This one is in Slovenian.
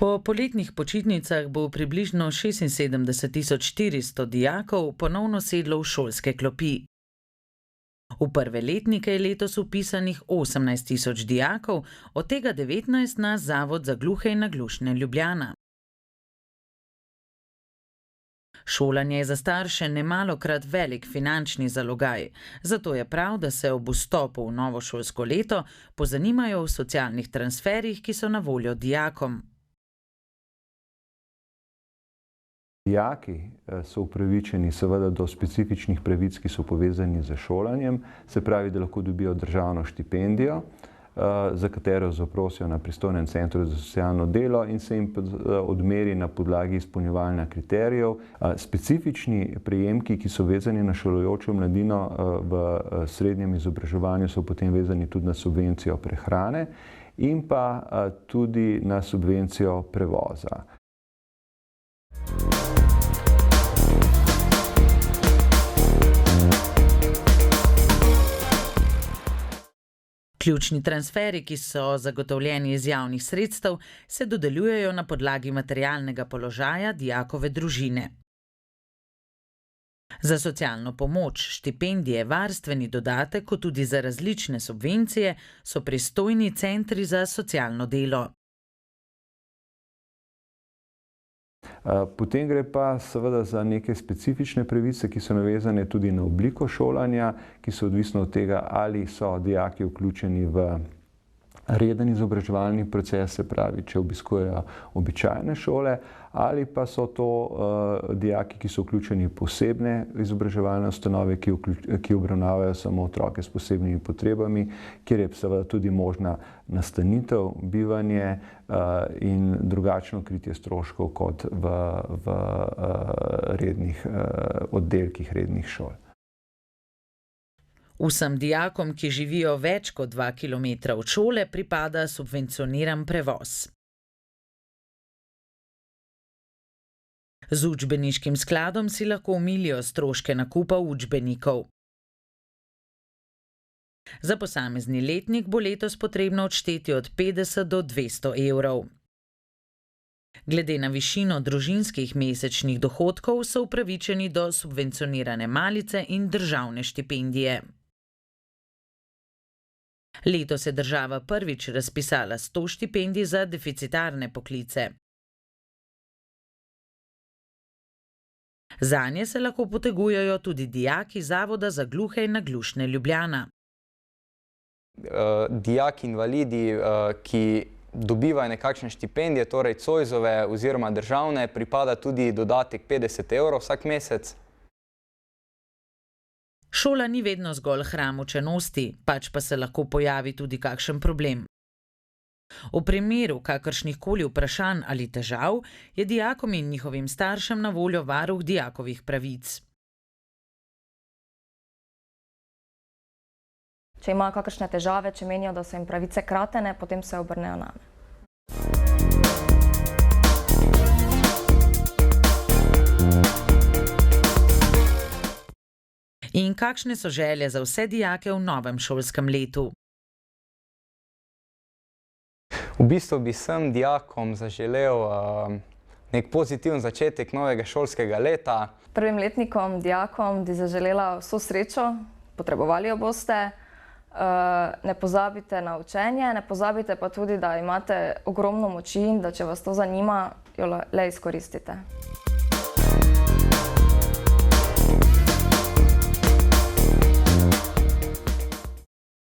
Po poletnih počitnicah bo približno 76.400 dijakov ponovno sedlo v šolske klopi. V prve letnike je letos vpisanih 18.000 dijakov, od tega 19 na Zavod za gluhe in naglušne Ljubljana. Šolanje je za starše nemalokrat velik finančni zalogaj, zato je prav, da se ob vstopu v novo šolsko leto pozanimajo o socialnih transferih, ki so na voljo dijakom. Dijaki so upravičeni seveda do specifičnih pravic, ki so povezani z šolanjem, se pravi, da lahko dobijo državno štipendijo, za katero zaprosijo na pristojnem centru za socialno delo in se jim odmeri na podlagi izpolnjevanja kriterijev. Specifični prejemki, ki so vezani na šolajočo mladino v srednjem izobraževanju, so potem vezani tudi na subvencijo prehrane in pa tudi na subvencijo prevoza. Ključni transferi, ki so zagotovljeni iz javnih sredstev, se dodeljujejo na podlagi materialnega položaja dijakove družine. Za socialno pomoč, štipendije, varstveni dodatek, kot tudi za različne subvencije, so pristojni centri za socialno delo. Potem gre pa seveda za neke specifične pravice, ki so navezane tudi na obliko šolanja, ki so odvisne od tega, ali so dijaki vključeni v reden izobraževalni proces, se pravi, če obiskujejo običajne šole, ali pa so to dijaki, ki so vključeni v posebne izobraževalne ustanove, ki obravnavajo samo otroke s posebnimi potrebami, kjer je seveda tudi možna nastanitev, bivanje in drugačno kritje stroškov kot v rednih oddelkih rednih šol. Vsem dijakom, ki živijo več kot 2 kilometra od šole, pripada subvencioniran prevoz. Z učbeniškim skladom si lahko omilijo stroške nakupa učbenikov. Za posamezni letnik bo letos potrebno odšteti od 50 do 200 evrov. Glede na višino družinskih mesečnih dohodkov so upravičeni do subvencionirane malice in državne štipendije. Letos je država prvič razpisala 100 štipendij za deficitarne poklice. Zanje se lahko potegujejo tudi dijaki Zavoda za gluhe in naglušne Ljubljana. Dijaki invalidi, ki dobivajo nekakšne štipendije, torej Zoisove oziroma državne, pripada tudi dodatek 50 evrov vsak mesec. Šola ni vedno zgolj hram učenosti, pač pa se lahko pojavi tudi kakšen problem. V primeru kakršnihkoli vprašanj ali težav je dijakom in njihovim staršem na voljo varuh dijakovih pravic. Če imajo kakšne težave, če menijo, da so jim pravice kratene, potem se obrnejo name. In kakšne so želje za vse dijake v novem šolskem letu? V bistvu bi vsem dijakom zaželel nek pozitiven začetek novega šolskega leta. Prvim letnikom, dijakom bi zaželela vso srečo, potrebovali jo boste. Ne pozabite na učenje, ne pozabite pa tudi, da imate ogromno moči in da če vas to zanima, jo le izkoristite.